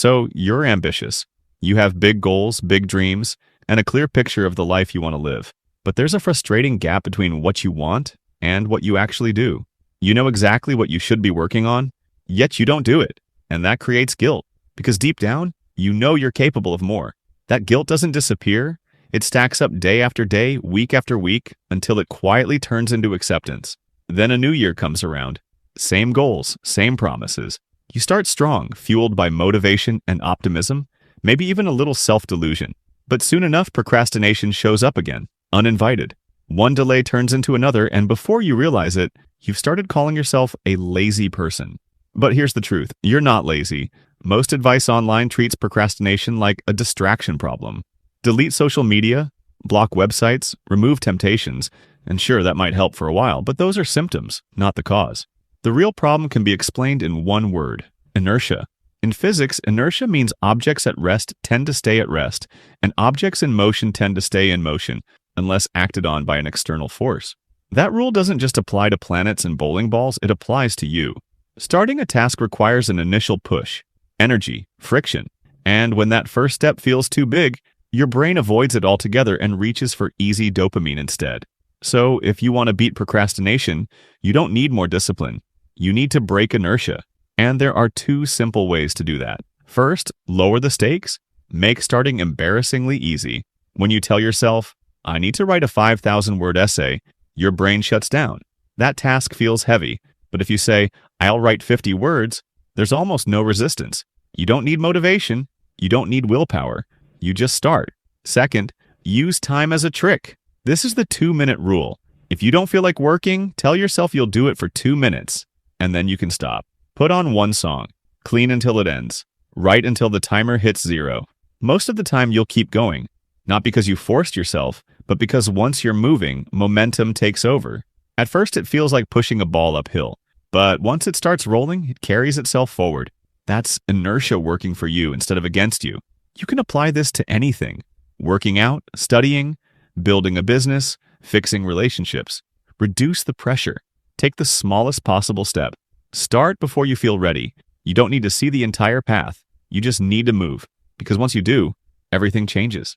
So you're ambitious. You have big goals, big dreams, and a clear picture of the life you want to live. But there's a frustrating gap between what you want and what you actually do. You know exactly what you should be working on, yet you don't do it. And that creates guilt, because deep down, you know you're capable of more. That guilt doesn't disappear. It stacks up day after day, week after week, until it quietly turns into acceptance. Then a new year comes around. Same goals, same promises. You start strong, fueled by motivation and optimism, maybe even a little self-delusion. But soon enough, procrastination shows up again, uninvited. One delay turns into another, and before you realize it, you've started calling yourself a lazy person. But here's the truth, you're not lazy. Most advice online treats procrastination like a distraction problem. Delete social media, block websites, remove temptations, and sure, that might help for a while, but those are symptoms, not the cause. The real problem can be explained in one word: inertia. In physics, inertia means objects at rest tend to stay at rest, and objects in motion tend to stay in motion, unless acted on by an external force. That rule doesn't just apply to planets and bowling balls, it applies to you. Starting a task requires an initial push, energy, friction, and when that first step feels too big, your brain avoids it altogether and reaches for easy dopamine instead. So, if you want to beat procrastination, you don't need more discipline. You need to break inertia. And there are two simple ways to do that. First, lower the stakes. Make starting embarrassingly easy. When you tell yourself, I need to write a 5,000-word essay, your brain shuts down. That task feels heavy. But if you say, I'll write 50 words, there's almost no resistance. You don't need motivation. You don't need willpower. You just start. Second, use time as a trick. This is the 2-minute rule. If you don't feel like working, tell yourself you'll do it for 2 minutes, and then you can stop. Put on one song. Clean until it ends. Write until the timer hits 0. Most of the time you'll keep going. Not because you forced yourself, but because once you're moving, momentum takes over. At first it feels like pushing a ball uphill, but once it starts rolling, it carries itself forward. That's inertia working for you instead of against you. You can apply this to anything: working out, studying, building a business, fixing relationships. Reduce the pressure. Take the smallest possible step. Start before you feel ready. You don't need to see the entire path. You just need to move. Because once you do, everything changes.